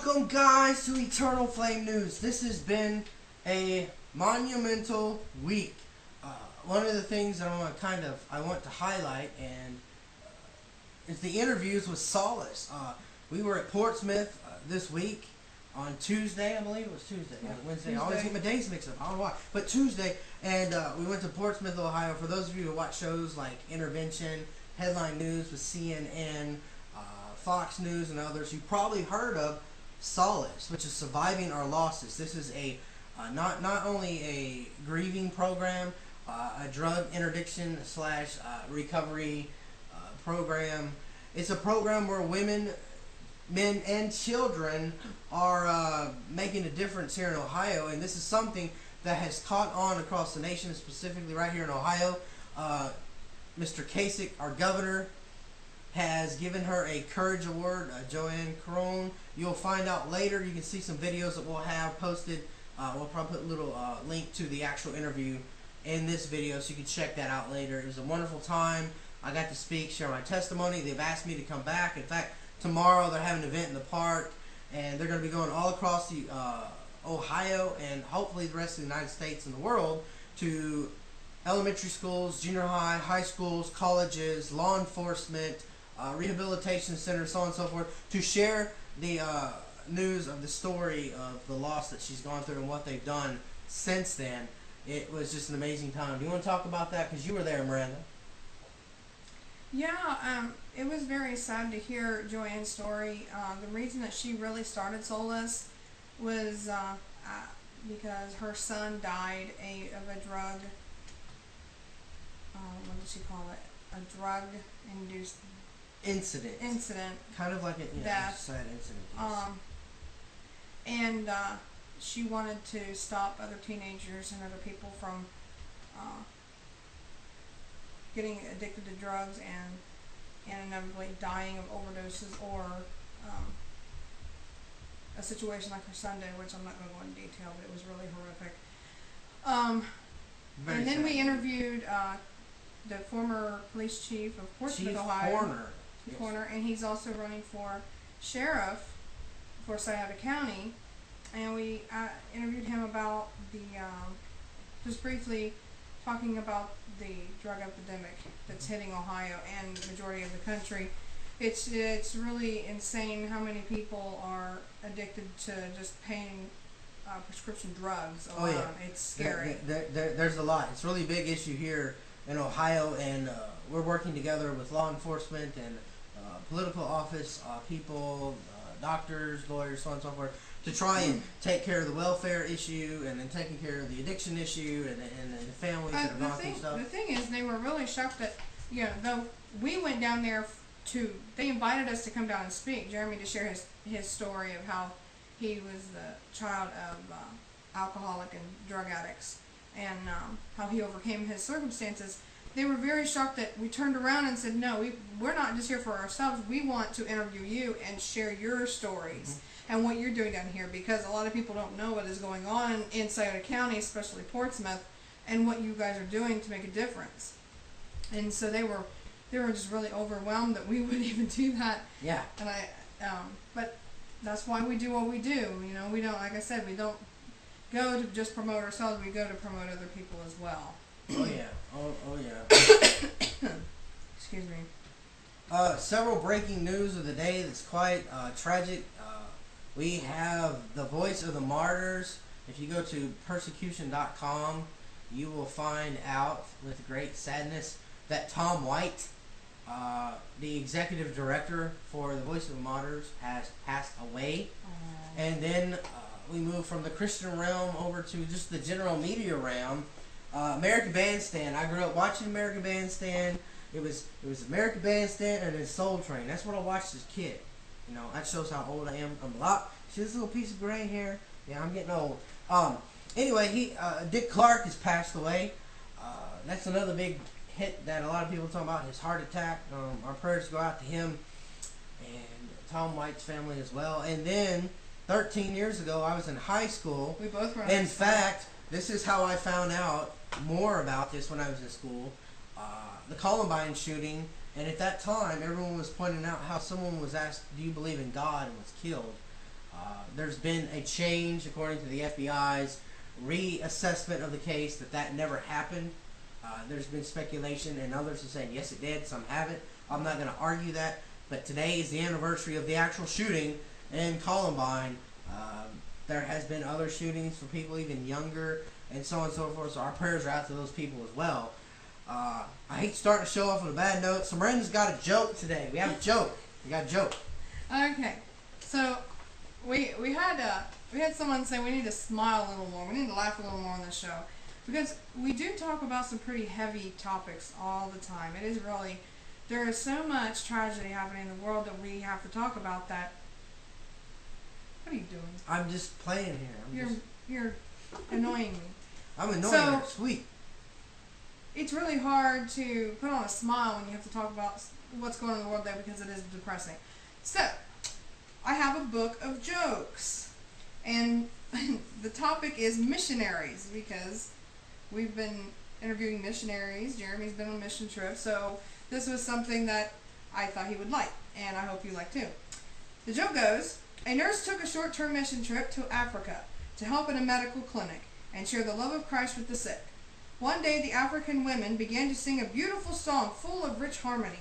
Welcome, guys, to Eternal Flame News. This has been a monumental week. One of the things that I want to highlight is the interviews with Solace. We were at Portsmouth this week on Tuesday, I believe it was Tuesday, yeah, Wednesday. Tuesday. I always get my days mixed up. I don't know why, but Tuesday, and we went to Portsmouth, Ohio. For those of you who watch shows like Intervention, Headline News with CNN, Fox News, and others, you probably heard of Solace, which is Surviving Our Losses. This is a not only a grieving program, a drug interdiction / recovery program. It's a program where women, men, and children are making a difference here in Ohio, and this is something that has caught on across the nation, specifically right here in Ohio. Mr. Kasich, our governor, has given her a Courage Award, Joanne Crone. You'll find out later. You can see some videos that we'll have posted. We'll probably put a little link to the actual interview in this video, so you can check that out later. It was a wonderful time. I got to speak, share my testimony. They've asked me to come back. In fact, tomorrow they're having an event in the park, and they're going to be going all across the Ohio and hopefully the rest of the United States and the world to elementary schools, junior high, high schools, colleges, law enforcement, rehabilitation centers, so on and so forth, to share the news of the story of the loss that she's gone through and what they've done since then. It was just an amazing time. Do you want to talk about that? Because you were there, Miranda. Yeah, it was very sad to hear Joanne's story. The reason that she really started Solace was because her son died of a drug, what did she call it? A drug-induced Incident. Kind of like a sad incident. Yes. And she wanted to stop other teenagers and other people from getting addicted to drugs and inevitably dying of overdoses or a situation like her son did, which I'm not going to go into detail, but it was really horrific. And then we interviewed the former police chief of Portsmouth, Ohio. Corner, and he's also running for sheriff for Scioto County, and we interviewed him about the just briefly talking about the drug epidemic that's hitting Ohio and the majority of the country. It's really insane how many people are addicted to just paying prescription drugs alone. Oh, yeah. It's scary. There's a lot. It's a really big issue here in Ohio, and we're working together with law enforcement and political office people, doctors, lawyers, so on and so forth, to try and take care of the welfare issue and then taking care of the addiction issue and the families that have gone through stuff. The thing is, they were really shocked that, though we went down there they invited us to come down and speak, Jeremy, to share his story of how he was the child of alcoholic and drug addicts and how he overcame his circumstances. They were very shocked that we turned around and said, no, we're not just here for ourselves. We want to interview you and share your stories and what you're doing down here, because a lot of people don't know what is going on in Scioto County, especially Portsmouth, and what you guys are doing to make a difference. And so they were just really overwhelmed that we would even do that. Yeah. And but that's why we do what we do. We don't, like I said, we don't go to just promote ourselves. We go to promote other people as well. Oh yeah. Oh yeah. Excuse me. Several breaking news of the day that's quite tragic. We have the Voice of the Martyrs. If you go to persecution.com, you will find out with great sadness that Tom White, the executive director for the Voice of the Martyrs, has passed away. And then we move from the Christian realm over to just the general media realm. American Bandstand. I grew up watching American Bandstand. It was American Bandstand and then Soul Train. That's what I watched as a kid. That shows how old I am. I'm a lot. See this little piece of gray hair? Yeah, I'm getting old. Anyway, Dick Clark has passed away. That's another big hit that a lot of people are talking about. His heart attack. Our prayers go out to him and Tom White's family as well. And then 13 years ago, I was in high school. We both were. In fact, this is how I found out more about this when I was in school. The Columbine shooting, and at that time everyone was pointing out how someone was asked, do you believe in God, and was killed. There's been a change, according to the FBI's reassessment of the case, that never happened. There's been speculation, and others are saying, yes, it did. Some haven't. I'm not going to argue that. But today is the anniversary of the actual shooting in Columbine. There has been other shootings for people even younger, and so on and so forth. So our prayers are out to those people as well. I hate starting the show off on a bad note. So Miranda's got a joke today. We have a joke. We got a joke. Okay, so we had someone say we need to smile a little more. We need to laugh a little more on the show, because we do talk about some pretty heavy topics all the time. It is really, there is so much tragedy happening in the world that we have to talk about that. What are you doing? I'm just playing here. You're annoying me. I'm annoying her. Sweet. It's really hard to put on a smile when you have to talk about what's going on in the world there, because it is depressing. So, I have a book of jokes, and the topic is missionaries, because we've been interviewing missionaries. Jeremy's been on a mission trip, so this was something that I thought he would like, and I hope you like too. The joke goes, a nurse took a short-term mission trip to Africa to help in a medical clinic and share the love of Christ with the sick. One day, the African women began to sing a beautiful song full of rich harmony.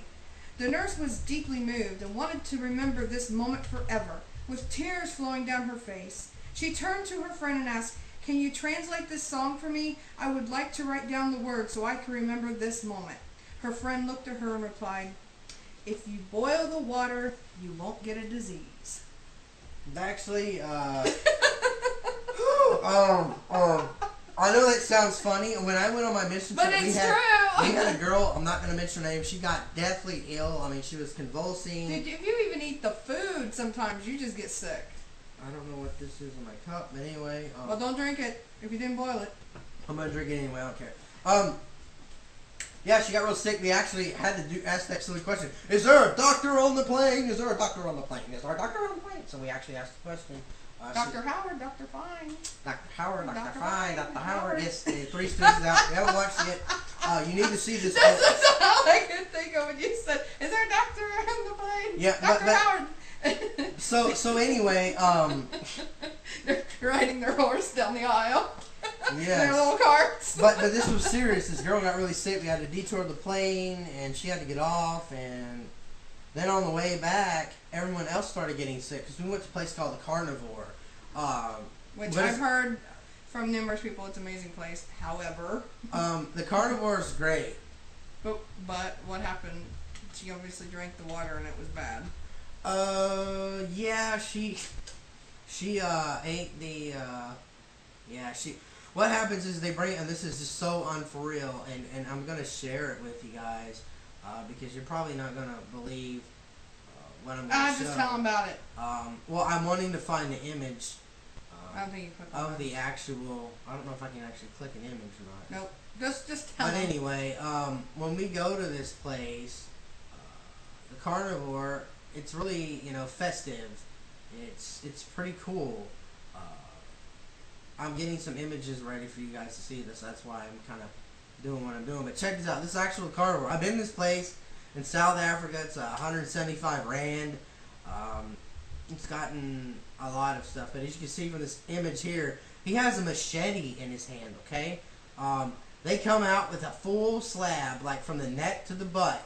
The nurse was deeply moved and wanted to remember this moment forever. With tears flowing down her face, she turned to her friend and asked, "Can you translate this song for me? I would like to write down the words so I can remember this moment." Her friend looked at her and replied, "If you boil the water, you won't get a disease." Actually, I know that sounds funny. When I went on my mission trip, But it's true. We had a girl, I'm not going to mention her name, she got deathly ill. I mean, she was convulsing. If you even eat the food, sometimes you just get sick. I don't know what this is in my cup, but anyway. Well, don't drink it if you didn't boil it. I'm going to drink it anyway, I don't care. Yeah, she got real sick. We actually had to ask that silly question. Is there a doctor on the plane? Is there a doctor on the plane? Is there a doctor on the plane? So we actually asked the question. Dr. Howard, Dr. Fine. Dr. Howard, Dr. Dr. Fine, Fine, Dr. Dr. Howard. Howard. Yes, the Three Stooges out. We haven't watched it yet. You need to see this. That's all I could think of when you said, "Is there a doctor on the plane?" Yeah, Dr. Howard. So anyway, They're riding their horse down the aisle. yes. Their little carts. But this was serious. This girl got really sick. We had to detour the plane, and she had to get off. And then on the way back, everyone else started getting sick because we went to a place called the Carnivore. Which I've heard from numerous people, it's an amazing place. However, the Carnivore is great. But what happened? She obviously drank the water and it was bad. Yeah, she ate the, what happens is they bring, and this is just so unfor real, and I'm going to share it with you guys, because you're probably not going to believe what I'm going to show. Just tell them about it. Well, I'm wanting to find the image I don't think you put of the actual, I don't know if I can actually click an image or not. Nope. Just tell But them. anyway, when we go to this place, the Carnivore, it's really, festive. It's pretty cool. I'm getting some images ready for you guys to see this. That's why I'm kind of doing what I'm doing. But check this out. This is actual Carnivore. I've been in this place in South Africa. It's 175 Rand. It's gotten a lot of stuff. But as you can see from this image here, he has a machete in his hand, okay? They come out with a full slab, like from the neck to the butt,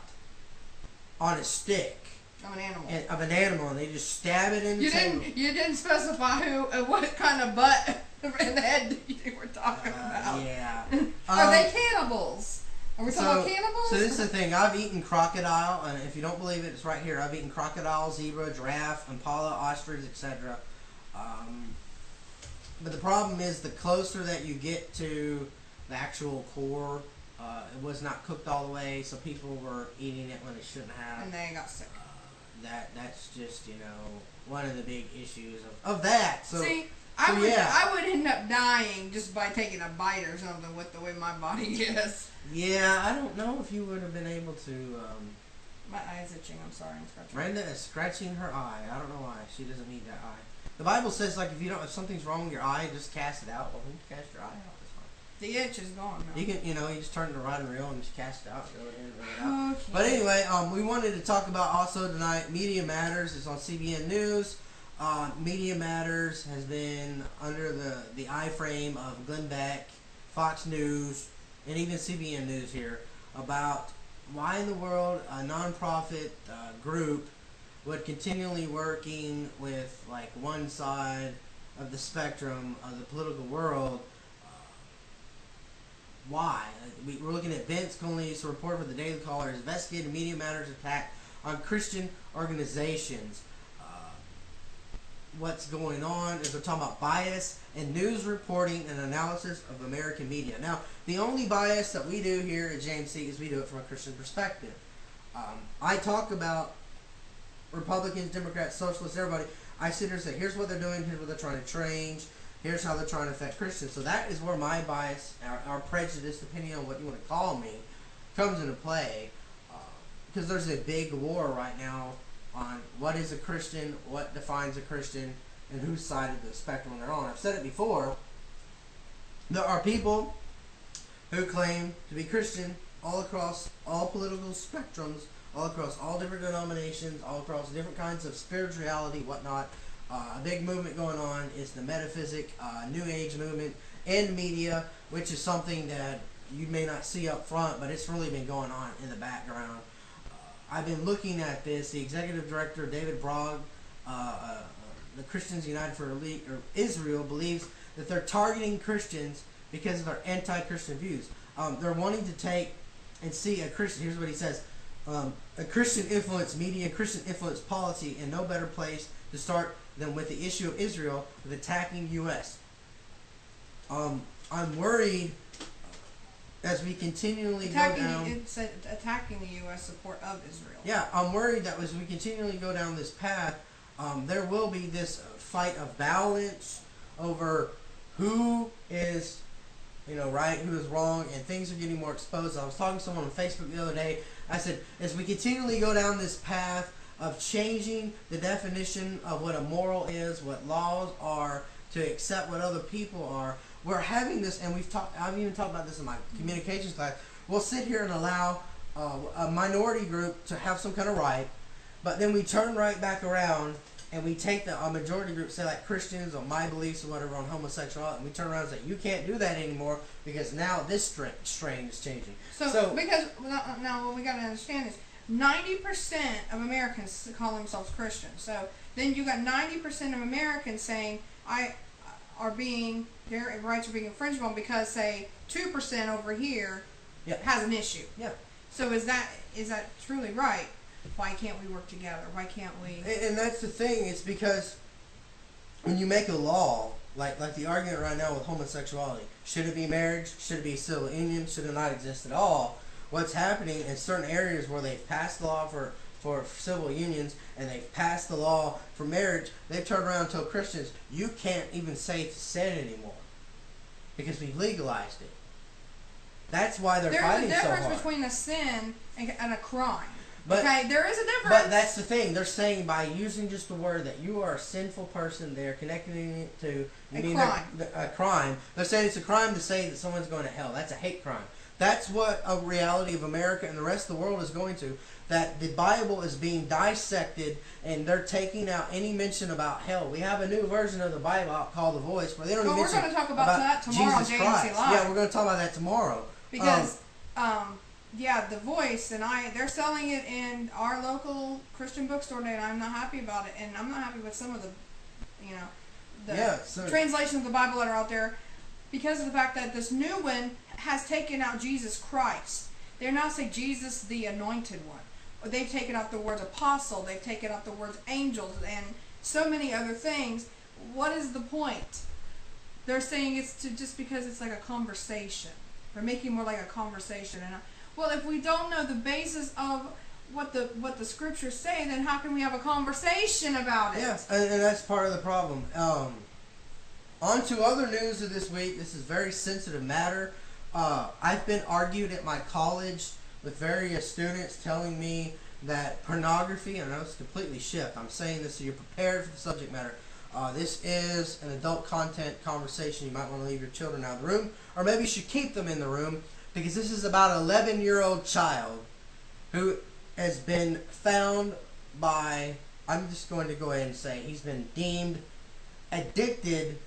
on a stick. Of an animal, and they just stab it in the table. You didn't specify what kind of butt and head you were talking about. Yeah. Are they cannibals? Are we talking about cannibals? So this is the thing. I've eaten crocodile, and if you don't believe it, it's right here. I've eaten crocodile, zebra, giraffe, impala, ostrich, etc. But the problem is, the closer that you get to the actual core, it was not cooked all the way, so people were eating it when they shouldn't have. And they got sick. That's just, one of the big issues of that. So, see, I would end up dying just by taking a bite or something with the way my body is. Yeah, I don't know if you would have been able to. My eye's itching. I'm sorry. I'm scratching. Miranda is scratching her eye. I don't know why. She doesn't need that eye. The Bible says, like, if something's wrong with your eye, just cast it out. Well, you can cast your eye out. It's fine. The itch is gone now. You can, you just turn it to rod and reel and just cast it out. Go ahead and reel it out. Okay. But anyway, we wanted to talk about also tonight, Media Matters. It's on CBN News. Media Matters has been under the iframe of Glenn Beck, Fox News, and even CBN News here about why in the world a nonprofit group would continually working with like one side of the spectrum of the political world. Why? We're looking at Vince Conley's report for the Daily Caller, investigated Media Matters attack on Christian organizations. What's going on is they're talking about bias and news reporting and analysis of American media. Now, the only bias that we do here at JMC is we do it from a Christian perspective. I talk about Republicans, Democrats, Socialists, everybody. I sit here and say, here's what they're doing, here's what they're trying to change, here's how they're trying to affect Christians. So that is where my bias, our prejudice, depending on what you want to call me, comes into play. Because there's a big war right now on what is a Christian, what defines a Christian, and whose side of the spectrum they're on. I've said it before. There are people who claim to be Christian all across all political spectrums, all across all different denominations, all across different kinds of spirituality, whatnot. A big movement going on is the metaphysic, New Age movement in media, which is something that you may not see up front, but it's really been going on in the background. I've been looking at this. The executive director, David Brogg, the Christians United for Israel, believes that they're targeting Christians because of their anti-Christian views. They're wanting to take and see a Christian. Here's what he says. A Christian influence media, Christian influence policy, and no better place to start than with the issue of Israel with attacking U.S. I'm worried as we continually go down. It said attacking the U.S. support of Israel. Yeah, I'm worried that as we continually go down this path, there will be this fight of balance over who is, right, who is wrong, and things are getting more exposed. I was talking to someone on Facebook the other day. I said, as we continually go down this path of changing the definition of what a moral is, what laws are, to accept what other people are, we're having this, and I've even talked about this in my communications class. We'll sit here and allow a minority group to have some kind of right, but then we turn right back around and we take a majority group, say like Christians or my beliefs or whatever on homosexuality, and we turn around and say, you can't do that anymore because now this strain is changing. So because now what we got to understand is 90% of Americans call themselves Christians. So then you got 90% of Americans saying their rights are being infringed on because, say, 2% over here has an issue. Yeah. So is that truly right? Why can't we work together? Why can't we? And that's the thing. It's because when you make a law, like the argument right now with homosexuality, should it be marriage? Should it be a civil union? Should it not exist at all? What's happening in certain areas where they've passed the law for civil unions and they've passed the law for marriage, they've turned around and told Christians, you can't even say sin anymore because we've legalized it. That's why they're fighting so hard. There's a difference between a sin and a crime. But, okay, there is a difference. But that's the thing. They're saying by using just the word that you are a sinful person, they're connecting it to a crime. They're saying it's a crime to say that someone's going to hell. That's a hate crime. That's what a reality of America and the rest of the world is going to. That the Bible is being dissected and they're taking out any mention about hell. We have a new version of the Bible out called The Voice where they don't even mention we're going to talk about that tomorrow on JNC Live. Yeah, we're going to talk about that tomorrow. Because, The Voice, and they're selling it in our local Christian bookstore today, and I'm not happy about it. And I'm not happy with some of the translations of the Bible that are out there because of the fact that this new one has taken out Jesus Christ. They're now saying Jesus the Anointed One. Or they've taken out the words apostle, they've taken out the words angels, and so many other things. What is the point? They're saying it's just because it's like a conversation. They're making it more like a conversation. And well, if we don't know the basis of what the scriptures say, then how can we have a conversation about it? Yes, and that's part of the problem. On to other news of this week. This is a very sensitive matter. I've been argued at my college with various students telling me that pornography, and I know it's completely shift. I'm saying this so you're prepared for the subject matter. This is an adult content conversation. You might want to leave your children out of the room, or maybe you should keep them in the room, because this is about an 11-year-old child who has been found by I'm just going to go ahead and say he's been deemed addicted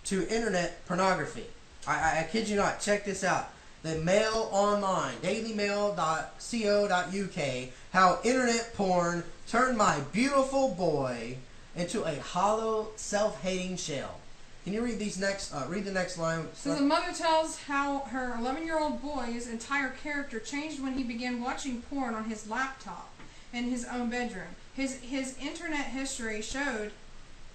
to internet pornography. I kid you not. Check this out. The Mail Online, dailymail.co.uk, how internet porn turned my beautiful boy into a hollow, self-hating shell. Can you read these next? Read the next line. So the mother tells how her 11-year-old boy's entire character changed when he began watching porn on his laptop in his own bedroom. His internet history showed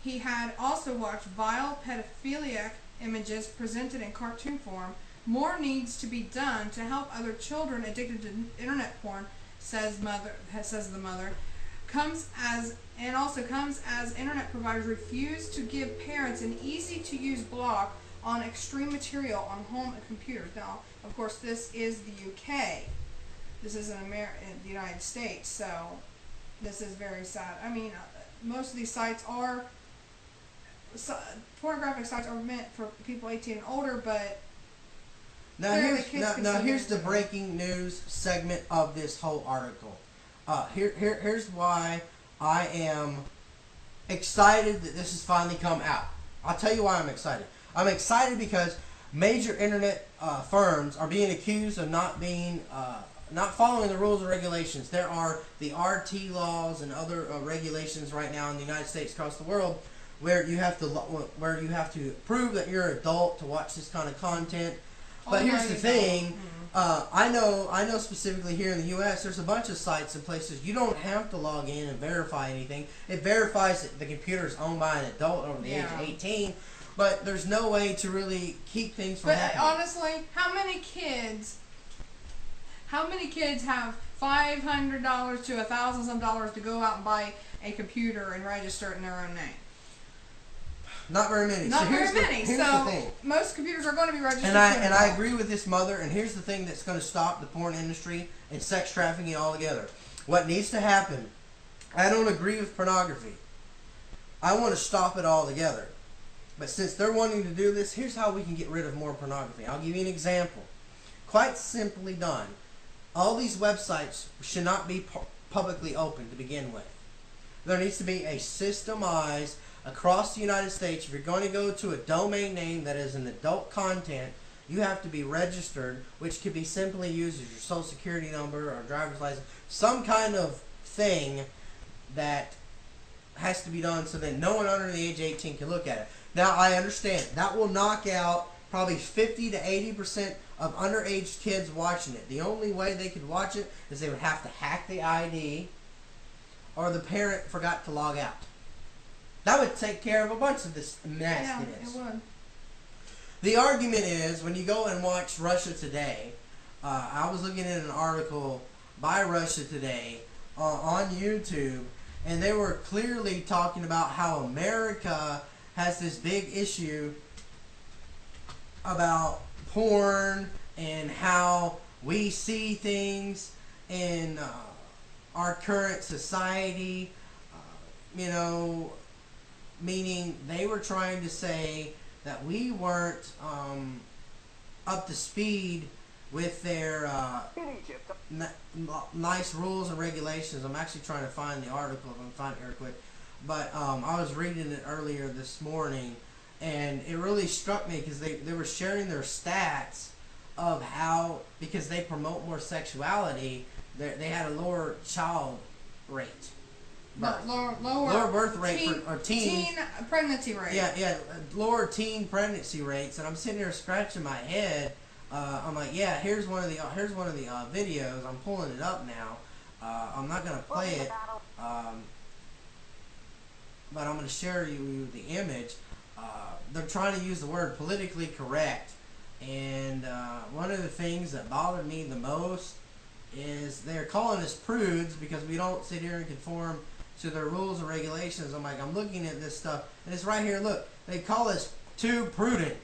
he had also watched vile pedophiliac images presented in cartoon form. More needs to be done to help other children addicted to internet porn, says the mother. Comes as internet providers refuse to give parents an easy-to-use block on extreme material on home computers. Now, of course, this is the UK. This is in the United States, so this is very sad. I mean, most of these sites are pornographic sites are meant for people 18 and older, but here's the breaking news segment of this whole article. Here's why I am excited that this has finally come out. I'll tell you why I'm excited. I'm excited because major internet firms are being accused of not following the rules and regulations. There are the RT laws and other regulations right now in the United States, across the world, where you have to prove that you're an adult to watch this kind of content. But here's the thing. I know specifically here in the U.S. there's a bunch of sites and places you don't have to log in and verify anything. It verifies that the computer is owned by an adult over the age of 18, but there's no way to really keep things from happening. But honestly, how many kids have $500 to $1,000 some dollars to go out and buy a computer and register it in their own name? Not very many. Not very many. Here's the thing. Most computers are going to be registered. And I agree with this mother. And here's the thing that's going to stop the porn industry and sex trafficking altogether. What needs to happen? I don't agree with pornography. I want to stop it altogether. But since they're wanting to do this, here's how we can get rid of more pornography. I'll give you an example. Quite simply done. All these websites should not be publicly open to begin with. There needs to be a systemized across the United States. If you're going to go to a domain name that is an adult content, you have to be registered, which could be simply used as your social security number or driver's license, some kind of thing that has to be done so that no one under the age of 18 can look at it. Now, I understand that will knock out probably 50 to 80% of underage kids watching it. The only way they could watch it is they would have to hack the ID or the parent forgot to log out. That would take care of a bunch of this nastiness. Yeah, it would. The argument is, when you go and watch Russia Today, I was looking at an article by Russia Today on YouTube, and they were clearly talking about how America has this big issue about porn and how we see things in our current society, meaning they were trying to say that we weren't up to speed with their nice rules and regulations. I'm actually trying to find the article, if I can find it real quick. But I was reading it earlier this morning, and it really struck me because they were sharing their stats of how, because they promote more sexuality, they had a lower child rate. Lower birth rate teen pregnancy rate. Yeah, lower teen pregnancy rates. And I'm sitting here scratching my head. I'm like, yeah, here's one of the videos. I'm pulling it up now. I'm not gonna play it, but I'm gonna share you the image. They're trying to use the word politically correct, and one of the things that bothered me the most is they're calling us prudes because we don't sit here and conform to their rules and regulations. I'm looking at this stuff, and it's right here. Look, they call us too prudent.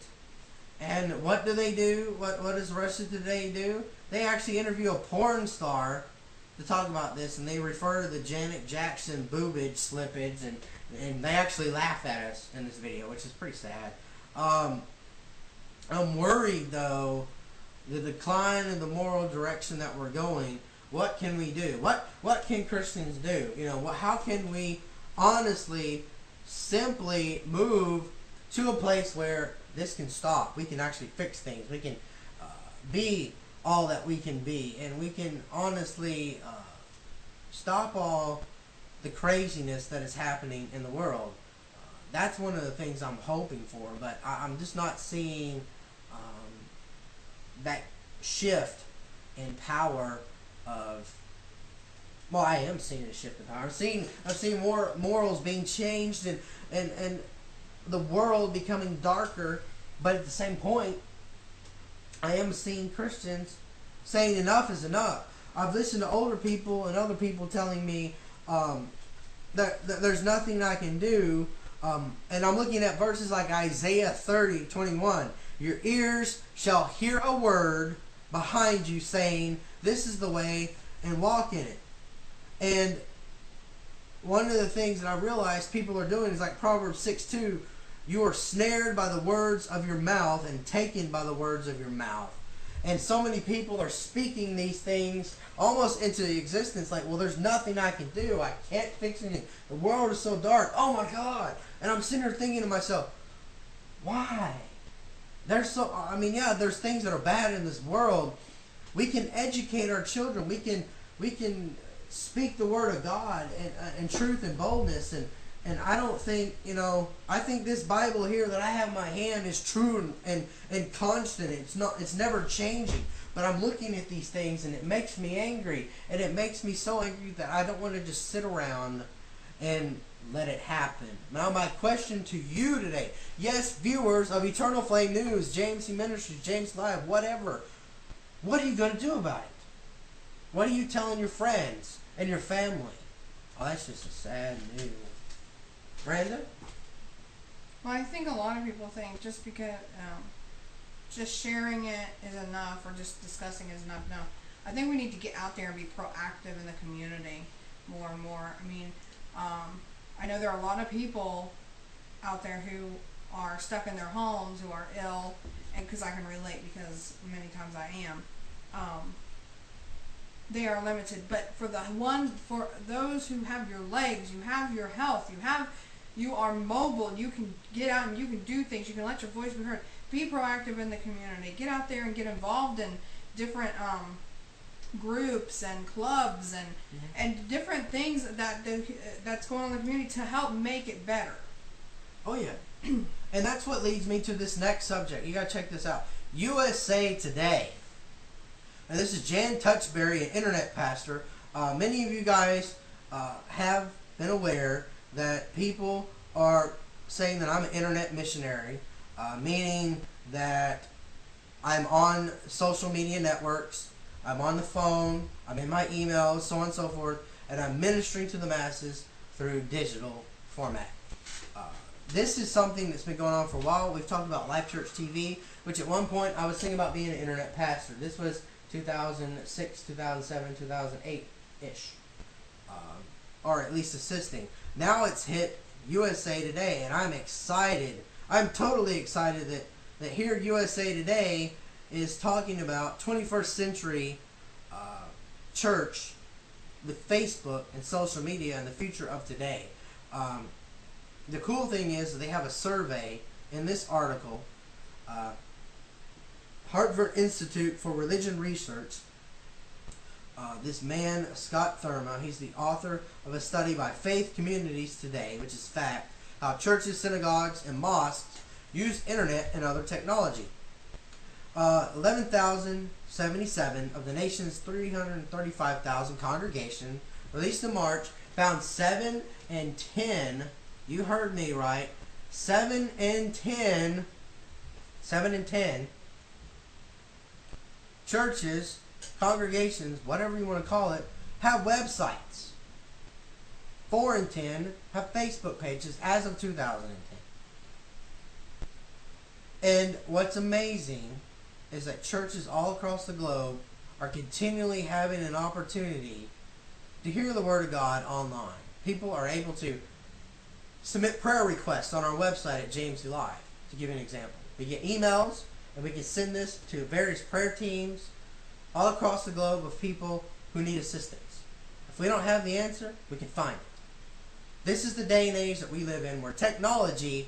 And what do they do? What does Russia Today do? They actually interview a porn star to talk about this, and they refer to the Janet Jackson boobage slippage, and they actually laugh at us in this video, which is pretty sad. I'm worried, though, the decline in the moral direction that we're going. What can we do? What can Christians do? How can we honestly simply move to a place where this can stop. We can actually fix things. We can be all that we can be, and we can honestly stop all the craziness that is happening in the world. That's one of the things I'm hoping for, but I'm just not seeing that shift in power of. Well, I am seeing a shift in power. I'm seeing more morals being changed, and the world becoming darker. But at the same point, I am seeing Christians saying enough is enough. I've listened to older people and other people telling me that there's nothing I can do. And I'm looking at verses like Isaiah 30:21. Your ears shall hear a word behind you saying, this is the way, and walk in it. And one of the things that I realized people are doing is like Proverbs 6:2. You are snared by the words of your mouth and taken by the words of your mouth. And so many people are speaking these things almost into existence like, well, there's nothing I can do. I can't fix anything. The world is so dark. Oh my God. And I'm sitting here thinking to myself, why? There's things that are bad in this world. We can educate our children. We can speak the word of God and truth and boldness, and I don't think, I think this Bible here that I have in my hand is true and constant. It's never changing. But I'm looking at these things and it makes me angry, and it makes me so angry that I don't want to just sit around and let it happen. Now my question to you today, yes, viewers of Eternal Flame News, James C. Ministries, James Live, whatever, what are you going to do about it? What are you telling your friends and your family? Oh, that's just a sad news. Miranda? Well, I think a lot of people think just because just sharing it is enough, or just discussing is enough. No, I think we need to get out there and be proactive in the community more and more. I mean, I know there are a lot of people out there who are stuck in their homes, who are ill, and because I can relate, because many times I am. They are limited, but for those who have your legs, you have your health, you are mobile, you can get out and you can do things, you can let your voice be heard. Be proactive in the community. Get out there and get involved in different groups and clubs and different things that's going on in the community to help make it better. Oh yeah. And that's what leads me to this next subject. You gotta check this out. USA Today. And this is Jan Touchberry, an internet pastor. Many of you guys have been aware that people are saying that I'm an internet missionary, meaning that I'm on social media networks, I'm on the phone, I'm in my emails, so on and so forth, and I'm ministering to the masses through digital format. This is something that's been going on for a while. We've talked about Life Church TV, which at one point I was thinking about being an internet pastor. This was 2006, 2007, 2008-ish, or at least assisting. Now it's hit USA Today, and I'm excited. I'm totally excited that here USA Today is talking about 21st century church with Facebook and social media and the future of today. The cool thing is that they have a survey in this article. Harvard Institute for Religion Research. This man, Scott Thurma, he's the author of a study by Faith Communities Today, which is fact, how churches, synagogues, and mosques use internet and other technology. 11,077 of the nation's 335,000 congregation, released in March, found 7 in 10, you heard me right, 7 in 10 churches, congregations, whatever you want to call it, have websites. 4 in 10 have Facebook pages as of 2010. And what's amazing is that churches all across the globe are continually having an opportunity to hear the Word of God online. People are able to submit prayer requests on our website at James C. Live, to give you an example. We get emails, and we can send this to various prayer teams all across the globe of people who need assistance. If we don't have the answer, we can find it. this is the day and age that we live in where technology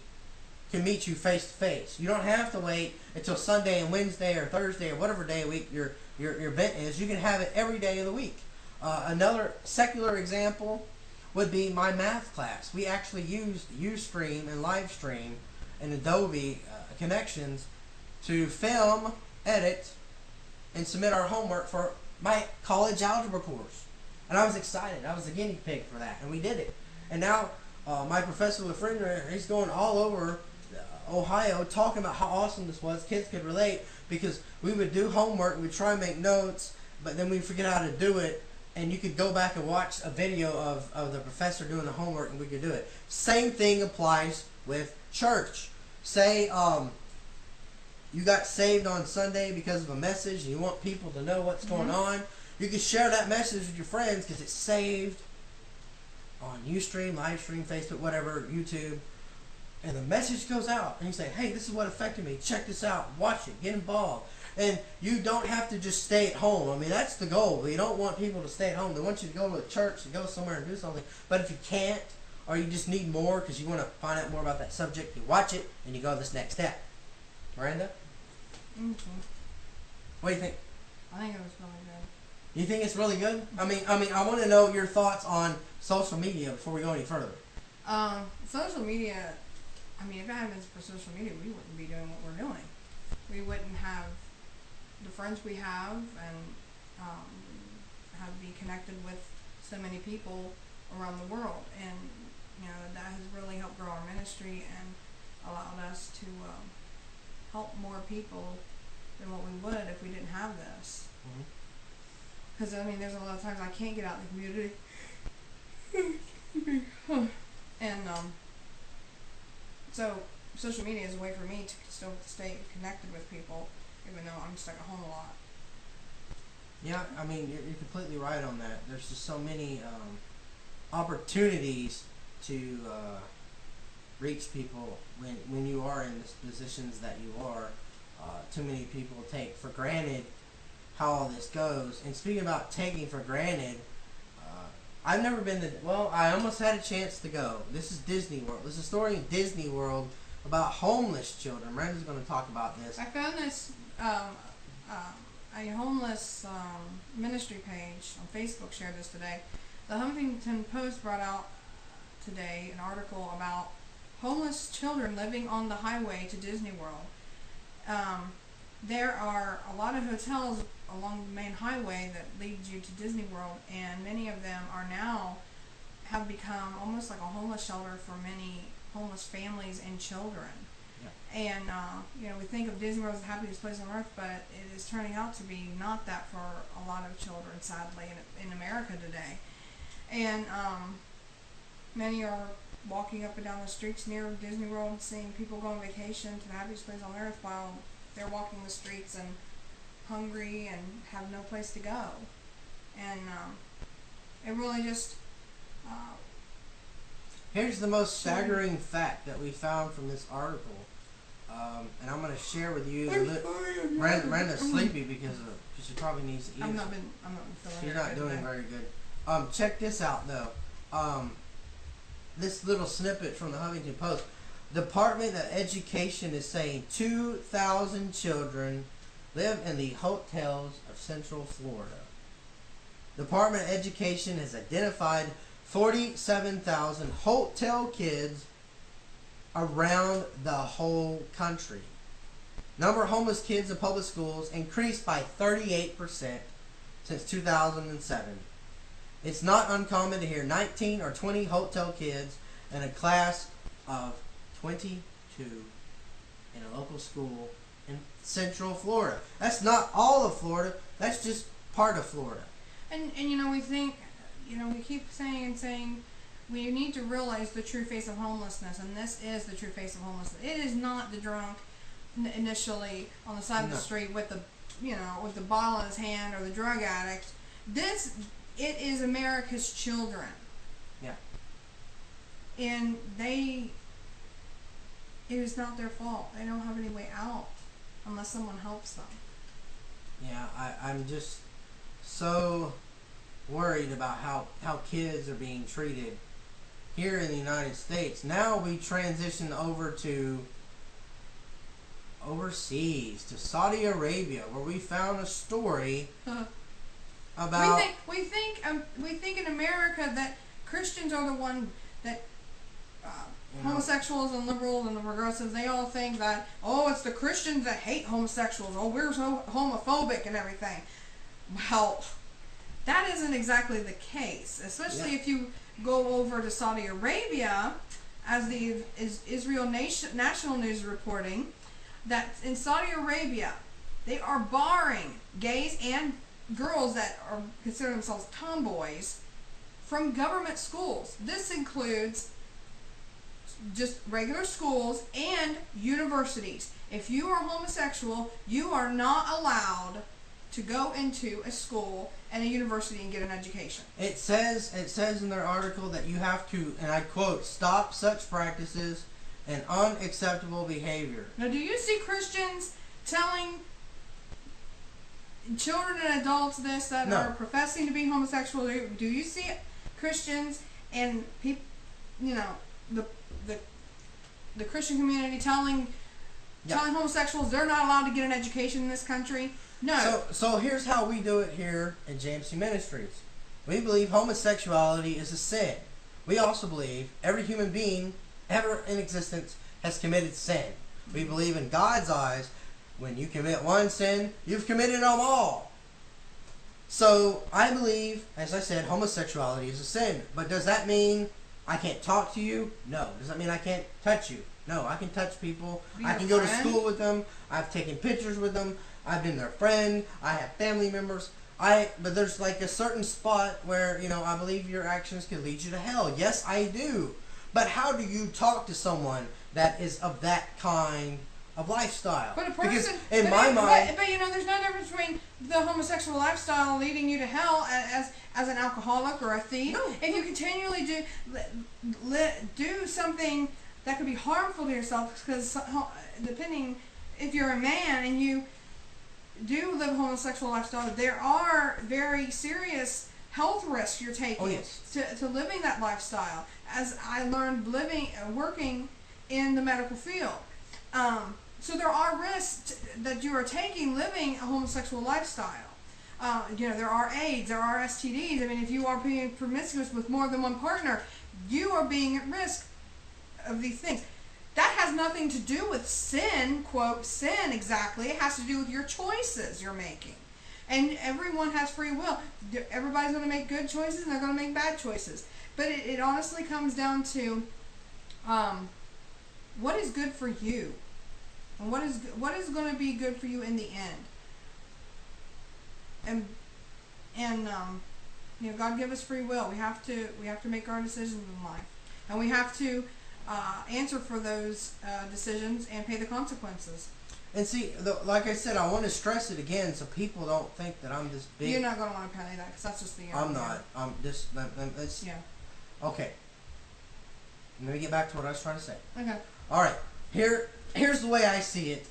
can meet you face to face. You don't have to wait until Sunday and Wednesday or Thursday or whatever day of the week your event is. You can have it every day of the week. Another secular example would be my math class. We actually used Ustream and Livestream and Adobe connections to film, edit, and submit our homework for my college algebra course. And I was excited. I was the guinea pig for that, and we did it. And now my professor Lafreniere, he's going all over Ohio talking about how awesome this was. Kids could relate because we would do homework, we'd try and make notes, but then we'd forget how to do it. And you could go back and watch a video of the professor doing the homework, and we could do it. Same thing applies with church. Say you got saved on Sunday because of a message, and you want people to know what's going on. You can share that message with your friends because it's saved on Ustream, Livestream, Facebook, whatever, YouTube. And the message goes out, and you say, hey, this is what affected me. Check this out. Watch it. Get involved. And you don't have to just stay at home. I mean, that's the goal. You don't want people to stay at home. They want you to go to a church, to go somewhere and do something. But if you can't, or you just need more because you want to find out more about that subject, you watch it, and you go this next step. Miranda? What do you think? I think it was really good. You think it's really good? I mean, I want to know your thoughts on social media before we go any further. Social media, I mean, if it hadn't been for social media, we wouldn't be doing what we're doing. We wouldn't have the friends we have, and have be connected with so many people around the world. And, you know, that has really helped grow our ministry and allowed us to help more people than what we would if we didn't have this. Because, I mean, there's a lot of times I can't get out in the community. And so social media is a way for me to still stay connected with people, even though I'm stuck at home a lot. Yeah, I mean, you're completely right on that. There's just so many opportunities to reach people when you are in the positions that you are. Too many people take for granted how all this goes. And speaking about taking for granted, I've never been to, well, I almost had a chance to go. This is Disney World. There's a story in Disney World about homeless children. Miranda's going to talk about this. I found this, a homeless ministry page on Facebook shared this today. The Huffington Post brought out today an article about homeless children living on the highway to Disney World. There are a lot of hotels along the main highway that leads you to Disney World, and many of them are now have become almost like a homeless shelter for many homeless families and children. Yeah. And you know, we think of Disney World as the happiest place on earth, but it is turning out to be not that for a lot of children, sadly, in America today. And many are walking up and down the streets near Disney World, seeing people go on vacation to the happiest place on earth while they're walking the streets and hungry and have no place to go. And it really just... Here's the most staggering fact that we found from this article. And I'm going to share with you. Miranda's sleepy because she probably needs to eat. I'm not feeling She's not doing very good. Check this out, though. This little snippet from the Huffington Post. Department of Education is saying 2,000 children live in the hotels of Central Florida. Department of Education has identified 47,000 hotel kids around the whole country. Number of homeless kids in public schools increased by 38% since 2007. It's not uncommon to hear 19 or 20 hotel kids in a class of 22 in a local school in Central Florida. That's not all of Florida. That's just part of Florida. And you know, we think, you know, we keep saying we need to realize the true face of homelessness, and this is the true face of homelessness. It is not the drunk initially on the side of the street with the, you know, with the bottle in his hand, or the drug addict. It is America's children. Yeah. And it is not their fault. They don't have any way out unless someone helps them. Yeah, I'm just so worried about how kids are being treated. here in the United States. Now we transition over to overseas, to Saudi Arabia, where we found a story about... We think in America that Christians are the one that homosexuals and liberals and the progressives, they all think that, oh, it's the Christians that hate homosexuals, oh, we're so homophobic and everything. Well, that isn't exactly the case, especially if you go over to Saudi Arabia, as the Israel National News is reporting, that in Saudi Arabia, they are barring gays and girls that are consider themselves tomboys from government schools. This includes just regular schools and universities. If you are homosexual, you are not allowed to go into a school and a university and get an education. It says in their article that you have to, and I quote, stop such practices and unacceptable behavior. Now, do you see Christians telling children and adults this that are professing to be homosexual? Do you see Christians and people, you know, the Christian community telling homosexuals they're not allowed to get an education in this country? No. So here's how we do it here in JMC Ministries. We believe homosexuality is a sin. We also believe every human being ever in existence has committed sin. We believe in God's eyes, when you commit one sin, you've committed them all. So I believe, as I said, homosexuality is a sin. But does that mean I can't talk to you? No. Does that mean I can't touch you? No. I can touch people. I can go to school with them. I've taken pictures with them. I've been their friend. I have family members. But there's like a certain spot where, you know, I believe your actions can lead you to hell. Yes, I do. But how do you talk to someone that is of that kind of lifestyle? But a person, because in my mind, but you know, there's no difference between the homosexual lifestyle leading you to hell as an alcoholic or a thief. No. If you continually do something that could be harmful to yourself, because depending if you're a man and you do live a homosexual lifestyle, there are very serious health risks you're taking to living that lifestyle. As I learned working in the medical field. So there are risks that you are taking living a homosexual lifestyle. You know, there are AIDS, there are STDs. I mean, if you are being promiscuous with more than one partner, you are being at risk of these things. That has nothing to do with sin, quote, sin exactly. It has to do with your choices you're making. And everyone has free will. Everybody's going to make good choices and they're going to make bad choices. But it honestly comes down to what is good for you, and what is going to be good for you in the end. And you know, God give us free will. We have to make our decisions in life, and we have to answer for those decisions and pay the consequences. And see, like I said, I want to stress it again so people don't think that I'm this big. You're not going to want to pay that because that's just the. I'm not. I'm just. It's, yeah. Okay. Let me get back to what I was trying to say. Okay. All right. Here's the way I see it,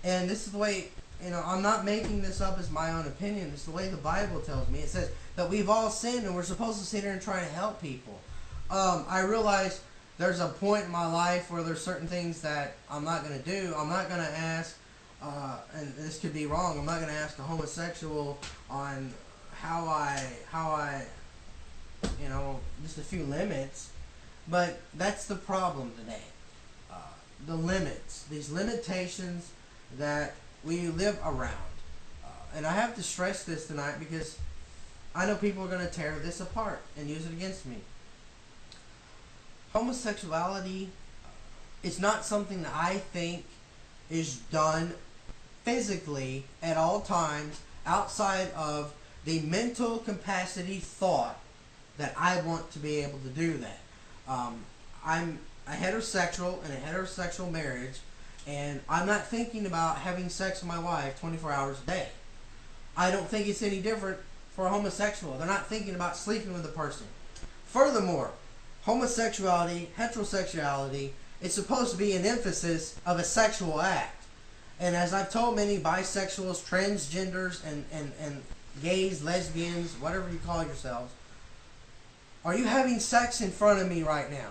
and this is the way, you know, I'm not making this up as my own opinion. It's the way the Bible tells me. It says that we've all sinned and we're supposed to sit here and try to help people. I realize there's a point in my life where there's certain things that I'm not going to do. I'm not going to ask, and this could be wrong, I'm not going to ask a homosexual on how I, you know, just a few limits. But that's the problem today. The limits, these limitations that we live around. And I have to stress this tonight because I know people are going to tear this apart and use it against me. Homosexuality is not something that I think is done physically at all times outside of the mental capacity thought that I want to be able to do that. I'm a heterosexual in a heterosexual marriage, and I'm not thinking about having sex with my wife 24 hours a day. I don't think it's any different for a homosexual. They're not thinking about sleeping with a person. Furthermore, homosexuality, heterosexuality, it's supposed to be an emphasis of a sexual act. And as I've told many bisexuals, transgenders, and gays, lesbians, whatever you call yourselves, are you having sex in front of me right now?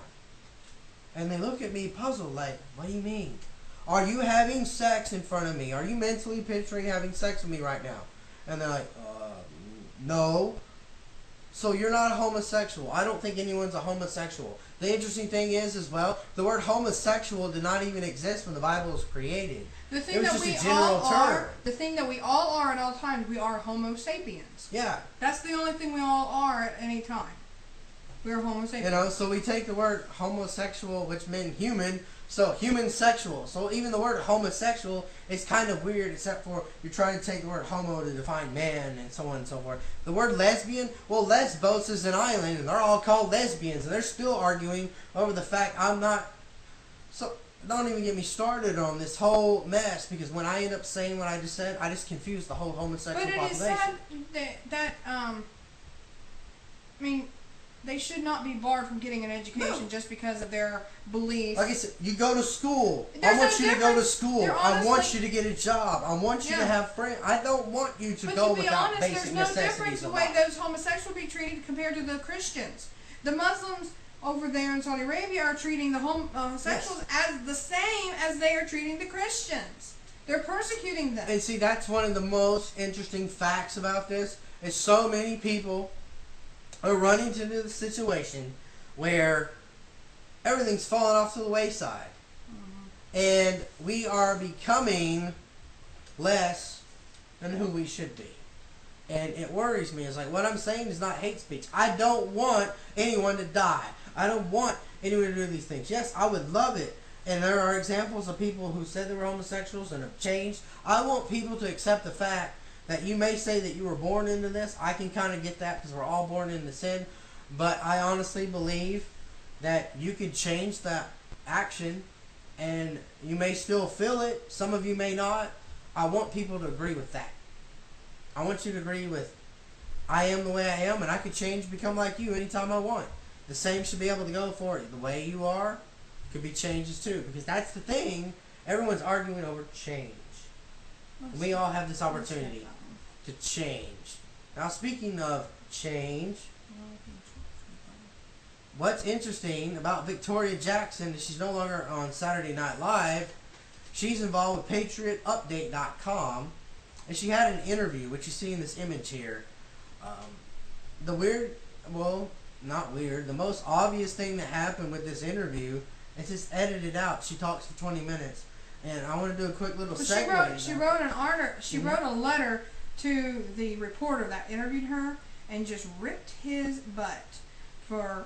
And they look at me puzzled, like, what do you mean? Are you having sex in front of me? Are you mentally picturing having sex with me right now? And they're like, no. So you're not a homosexual. I don't think anyone's a homosexual. The interesting thing is, as well, the word homosexual did not even exist when the Bible was created. The thing It was that just we a general all term. are, the thing that we all are at all times, we are Homo sapiens. Yeah. That's the only thing we all are at any time. We're Homo sapiens. You know, so we take the word homosexual, which meant human, so human sexual. So even the word homosexual is kind of weird, except for you're trying to take the word homo to define man and so on and so forth. The word lesbian, well, Lesbos is an island, and they're all called lesbians, and they're still arguing over the fact I'm not. So don't even get me started on this whole mess, because when I end up saying what I just said, I just confuse the whole homosexual population. But it is sad I mean, they should not be barred from getting an education just because of their beliefs. Like I said, you go to school. There's I want no you to go to difference. school. They're I want honestly- you to get a job. I want you to have friends. I don't want you to go But to be without honest, basic there's no necessities difference the of way life. those homosexuals be treated compared to the Christians. The Muslims over there in Saudi Arabia are treating the homosexuals as the same as they are treating the Christians. They're persecuting them. And see, that's one of the most interesting facts about this, is so many people are running into the situation where everything's falling off to the wayside. And we are becoming less than who we should be. And it worries me. It's like, what I'm saying is not hate speech. I don't want anyone to die. I don't want anyone to do these things. Yes, I would love it. And there are examples of people who said they were homosexuals and have changed. I want people to accept the fact that you may say that you were born into this. I can kind of get that, because we're all born into sin. But I honestly believe that you could change that action, and you may still feel it. Some of you may not. I want people to agree with that. I want you to agree with, I am the way I am, and I could change, become like you anytime I want. The same should be able to go for it. The way you are could be changes too, because that's the thing. Everyone's arguing over change. And we all have this opportunity to change. Now, speaking of change, what's interesting about Victoria Jackson is she's no longer on Saturday Night Live. She's involved with PatriotUpdate.com, and she had an interview, which you see in this image here. The most obvious thing that happened with this interview, it's just edited out. She talks for 20 minutes, and I want to do a quick little segue. She wrote a letter to the reporter that interviewed her and just ripped his butt for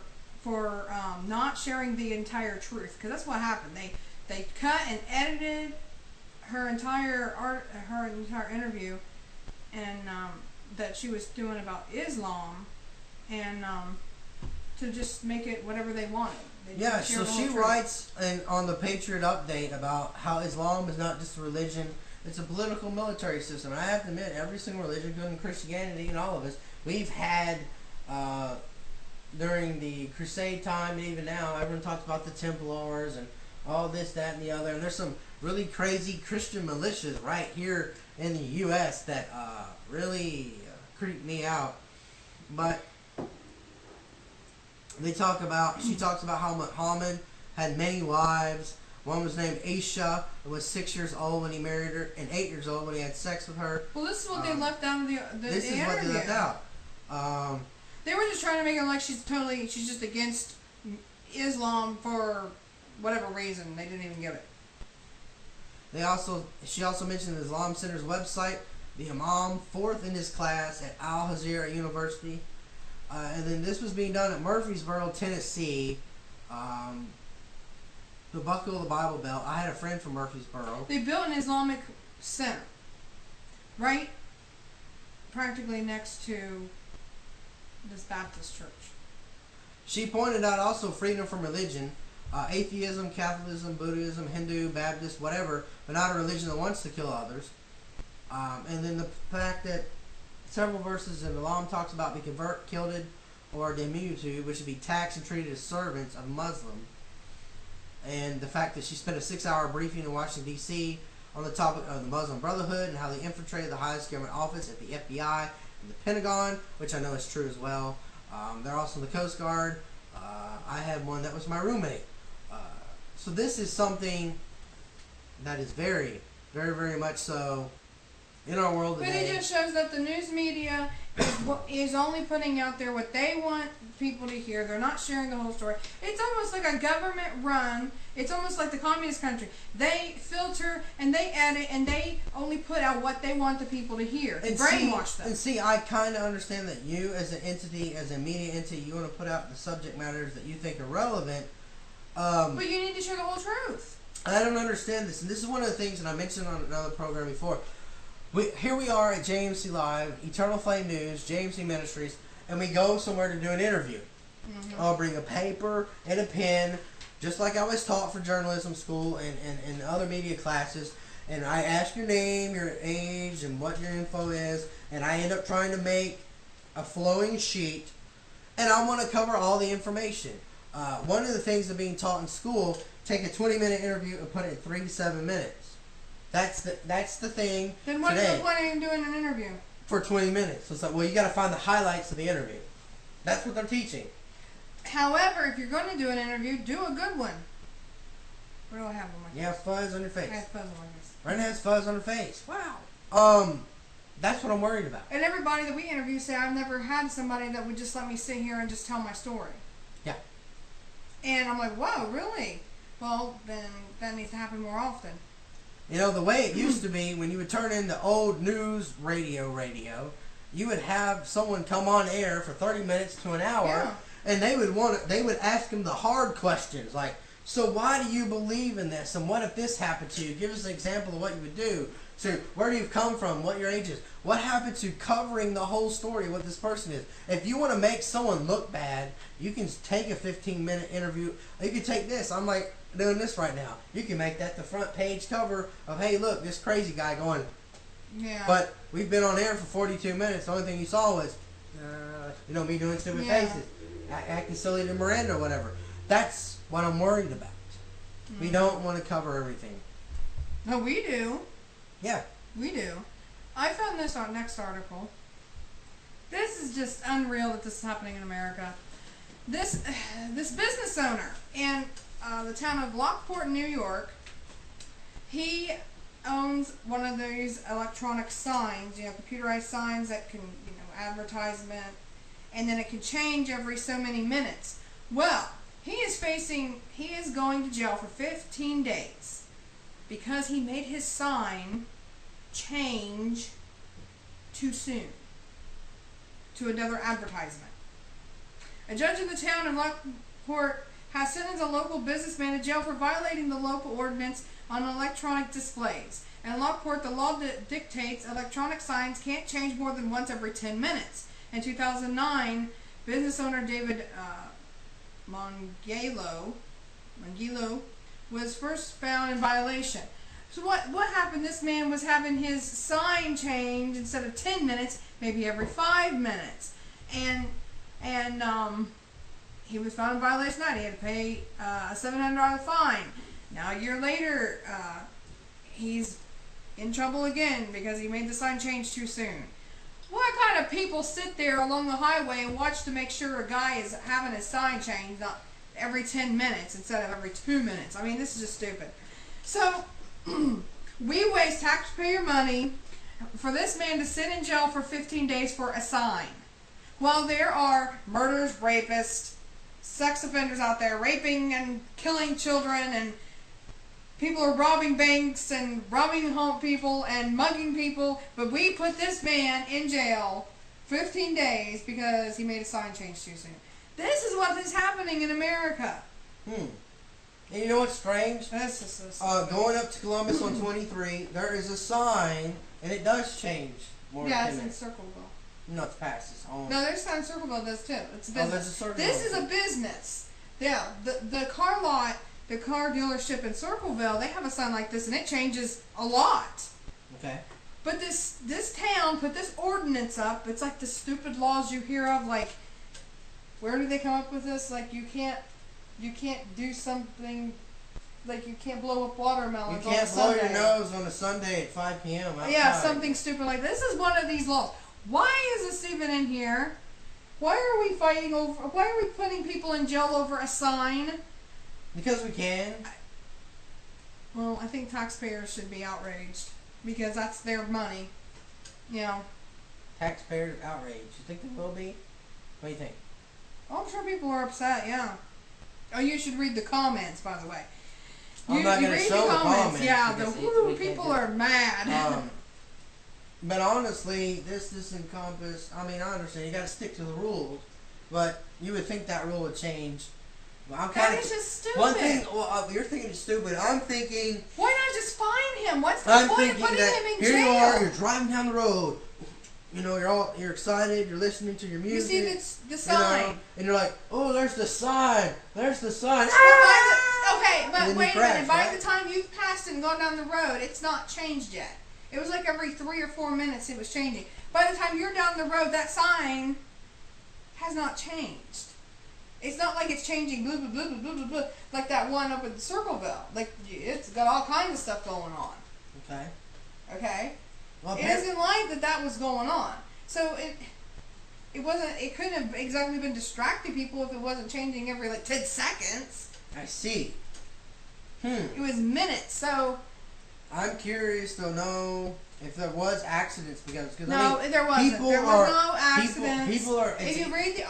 not sharing the entire truth, because that's what happened. They cut and edited her entire interview, and that she was doing about Islam, and to just make it whatever they wanted. Yeah, so she writes on the Patriot Update about how Islam is not just a religion, it's a political military system. And I have to admit, every single religion, including Christianity and all of us, we've had, during the Crusade time and even now, everyone talks about the Templars and all this, that, and the other. And there's some really crazy Christian militias right here in the U.S. that really creep me out. But she talks about how Muhammad had many wives. One was named Aisha, who was 6 years old when he married her, and 8 years old when he had sex with her. Well, this is what they left out of the This is interview. what they left out. They were just trying to make it like she's just against Islam for whatever reason. They didn't even give it. She also mentioned the Islam Center's website, the Imam, 4th in his class at Al Azhar University. And then this was being done at Murfreesboro, Tennessee. The Buckle of the Bible Belt. I had a friend from Murfreesboro. They built an Islamic center, right? Practically next to this Baptist church. She pointed out also freedom from religion, atheism, Catholicism, Buddhism, Hindu, Baptist, whatever, but not a religion that wants to kill others. And then the fact that several verses in Islam talks about be convert, killed, or diminutive, which would be taxed and treated as servants of Muslim. And the fact that she spent a 6-hour briefing in Washington, D.C. on the topic of the Muslim Brotherhood and how they infiltrated the highest government office at the FBI and the Pentagon, which I know is true as well. They're also the Coast Guard. I had one that was my roommate. So this is something that is very, very, very much so in our world today. But it just shows that the news media is only putting out there what they want people to hear. They're not sharing the whole story. It's almost like a government run. It's almost like the communist country. They filter and they edit and they only put out what they want the people to hear. And brainwash them. And see, I kind of understand that you as an entity, as a media entity, you want to put out the subject matters that you think are relevant. But you need to share the whole truth. I don't understand this. And this is one of the things that I mentioned on another program before. Here we are at JMC Live, Eternal Flame News, JMC Ministries, and we go somewhere to do an interview. Mm-hmm. I'll bring a paper and a pen, just like I was taught for journalism school and other media classes, and I ask your name, your age, and what your info is, and I end up trying to make a flowing sheet, and I want to cover all the information. One of the things of being taught in school, take a 20-minute interview and put it in 3 to 7 minutes. That's the thing. Then what's the point of doing an interview? For 20 minutes. So it's like, well, you got to find the highlights of the interview. That's what they're teaching. However, if you're going to do an interview, do a good one. What do I have on my face? You have fuzz on your face. I have fuzz on my face. Brenda has fuzz on her face. Wow. That's what I'm worried about. And everybody that we interview say, I've never had somebody that would just let me sit here and just tell my story. Yeah. And I'm like, whoa, really? Well, then that needs to happen more often. You know, the way it used to be, when you would turn in the old news radio, you would have someone come on air for 30 minutes to an hour, and they would ask them the hard questions, like, so why do you believe in this, and what if this happened to you? Give us an example of what you would do. So where do you come from, what your age is, what happened to covering the whole story, what this person is. If you want to make someone look bad, you can take a 15-minute interview. You can take this. I'm like doing this right now. You can make that the front page cover of, hey, look, this crazy guy going. Yeah. But we've been on air for 42 minutes. The only thing you saw was, me doing stupid faces, acting silly to Miranda or whatever. That's what I'm worried about. Mm-hmm. We don't want to cover everything. No, we do. Yeah. We do. I found this on next article. This is just unreal that this is happening in America. This business owner in the town of Lockport, New York, he owns one of these electronic signs, computerized signs that can, advertisement, and then it can change every so many minutes. Well, he is going to jail for 15 days because he made his sign change too soon to another advertisement. A judge in the town of Lockport has sentenced a local businessman to jail for violating the local ordinance on electronic displays. In Lockport, the law dictates electronic signs can't change more than once every 10 minutes. In 2009, business owner David Mongillo was first found in violation. So what happened? This man was having his sign changed instead of 10 minutes, maybe every 5 minutes, and he was found in violation. He had to pay a $700 fine. Now a year later, he's in trouble again because he made the sign change too soon. What kind of people sit there along the highway and watch to make sure a guy is having his sign changed every 10 minutes instead of every 2 minutes? I mean, this is just stupid. So we waste taxpayer money for this man to sit in jail for 15 days for a sign. While there are murderers, rapists, sex offenders out there raping and killing children, and people are robbing banks and robbing home people and mugging people, but we put this man in jail 15 days because he made a sign change too soon. This is what is happening in America. And you know what's strange? This is so going up to Columbus on 23, there is a sign, and it does change more than 10 it's minutes. in Circleville. No, it's past its own. No, there's sign Circleville does too. It's a business. Oh, there's a Circleville. This is a business. Yeah, the car lot, the car dealership in Circleville, they have a sign like this, and it changes a lot. Okay. But this town put this ordinance up. It's like the stupid laws you hear of. Like, where do they come up with this? Like, you can't do something. Like, you can't blow up watermelons on a Sunday. You can't blow your nose on a Sunday at 5 p.m. outside. Yeah, something stupid like this. This is one of these laws. Why is this even in here? Why are we fighting over? Why are we putting people in jail over a sign? Because we can. Well, I think taxpayers should be outraged because that's their money. You know. Taxpayers outraged. You think they will be? What do you think? Oh, I'm sure people are upset. Yeah. Oh, you should read the comments, by the way. I'm not going to show the comments. Yeah, the people are mad. But honestly, this encompass. I mean, I understand you got to stick to the rules, but you would think that rule would change. Well, that is just stupid. One thing. Well, you're thinking it's stupid. I'm thinking. Why not just fine him? What's the point of putting him in jail? Here you are. You're driving down the road. You know, you're excited. You're listening to your music. You see the sign, you know, and you're like, oh, there's the sign. There's the sign. Okay, but wait a minute. By the time you've passed it and gone down the road, it's not changed yet. It was like every 3 or 4 minutes it was changing. By the time you're down the road, that sign has not changed. It's not like it's changing blah, blah, blah, blah, blah, blah, blah, like that one up at the Circleville. Like, it's got all kinds of stuff going on. Okay. Okay? Well, it isn't like that was going on. So it couldn't have exactly been distracting people if it wasn't changing every like 10 seconds. I see. It was minutes, so I'm curious to know if there was accidents because no, I mean, there wasn't. There was no accidents. People are. If you read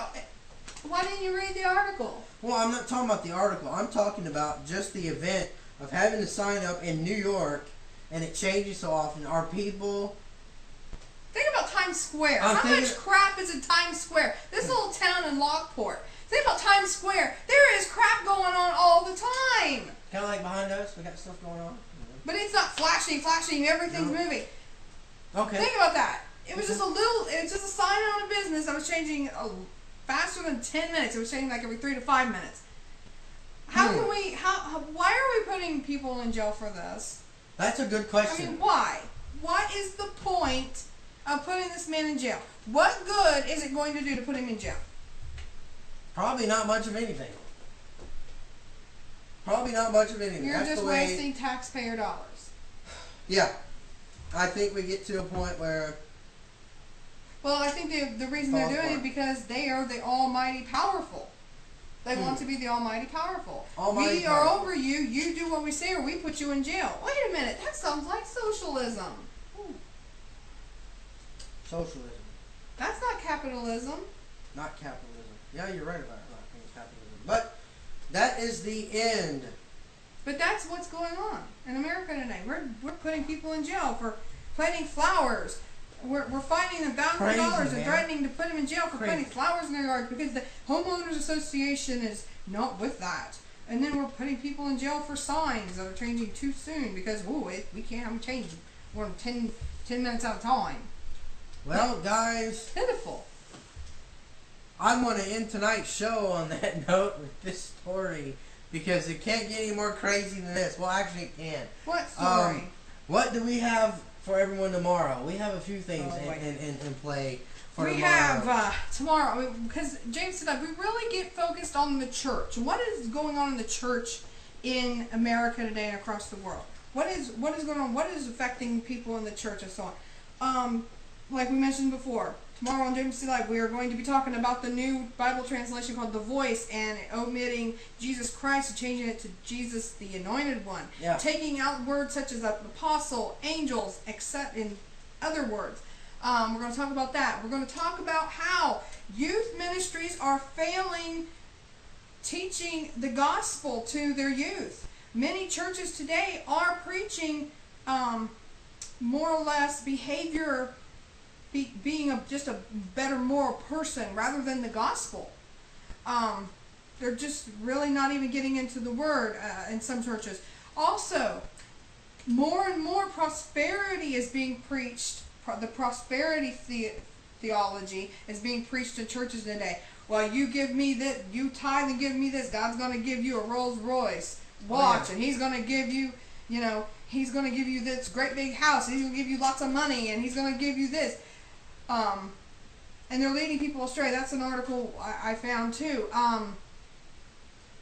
why didn't you read the article? Well, I'm not talking about the article. I'm talking about just the event of having to sign up in New York, and it changes so often. Are people? Think about Times Square. How much crap is in Times Square? This little town in Lockport. Think about Times Square. There is crap going on all the time. Kind of like behind us, we got stuff going on. But it's not flashing, everything's moving. Okay. Think about that. It was just a sign on a business that was changing faster than 10 minutes. It was changing like every 3 to 5 minutes. Why are we putting people in jail for this? That's a good question. I mean, why? What is the point of putting this man in jail? What good is it going to do to put him in jail? Probably not much of anything. Probably not much of anything. You're just wasting taxpayer dollars. Yeah. I think we get to a point where... Well, I think the reason they're doing it because they are the almighty powerful. They want to be the almighty powerful. We are over you. You do what we say or we put you in jail. Wait a minute. That sounds like socialism. Socialism. That's not capitalism. Not capitalism. Yeah, you're right about it. Not being capitalism. But that is the end. But that's what's going on in America today. We're putting people in jail for planting flowers. We're fining them $1,000 and threatening to put them in jail for planting flowers in their yard because the homeowners association is not with that. And then we're putting people in jail for signs that are changing too soon because we can't have them change more than 10 minutes at a time. Well, guys, pitiful. I'm going to end tonight's show on that note with this story because it can't get any more crazy than this. Well, actually, it can. What story? What do we have for everyone tomorrow? We have a few things in play for tomorrow. We have tomorrow, because James said we really get focused on the church. What is going on in the church in America today and across the world? What is going on? What is affecting people in the church and so on? Like we mentioned before, tomorrow on James Live, we are going to be talking about the new Bible translation called The Voice and omitting Jesus Christ and changing it to Jesus the Anointed One. Yeah. Taking out words such as apostle, angels, except in other words. We're going to talk about that. We're going to talk about how youth ministries are failing teaching the gospel to their youth. Many churches today are preaching more or less behavior, being just a better moral person rather than the gospel. They're just really not even getting into the word in some churches. Also, more and more prosperity is being preached. The prosperity theology is being preached in churches today. Well, you give me this, you tithe and give me this, God's going to give you a Rolls Royce watch, and He's going to give you, He's going to give you this great big house, and He's going to give you lots of money, and He's going to give you this. And they're leading people astray. That's an article I found too.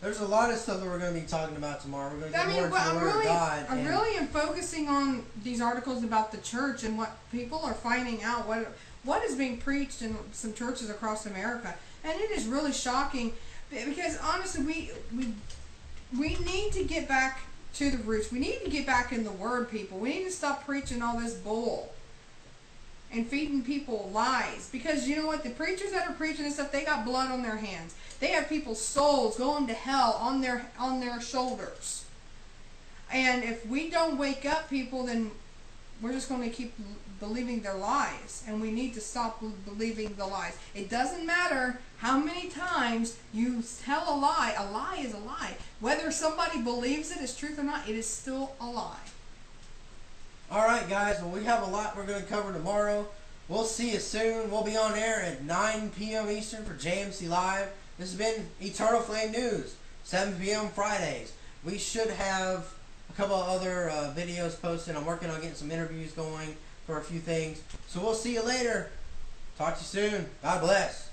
There's a lot of stuff that we're going to be talking about tomorrow. We're going to get more into the Word of God. I really am focusing on these articles about the church and what people are finding out, what is being preached in some churches across America. And it is really shocking because honestly, we need to get back to the roots. We need to get back in the Word, people. We need to stop preaching all this bull and feeding people lies. Because you know what? The preachers that are preaching this stuff, they got blood on their hands. They have people's souls going to hell on their shoulders. And if we don't wake up, people, then we're just going to keep believing their lies. And we need to stop believing the lies. It doesn't matter how many times you tell a lie is a lie. Whether somebody believes it is truth or not, it is still a lie. Alright guys, well we have a lot we're going to cover tomorrow. We'll see you soon. We'll be on air at 9 p.m. Eastern for JMC Live. This has been Eternal Flame News, 7 p.m. Fridays. We should have a couple of other videos posted. I'm working on getting some interviews going for a few things. So we'll see you later. Talk to you soon. God bless.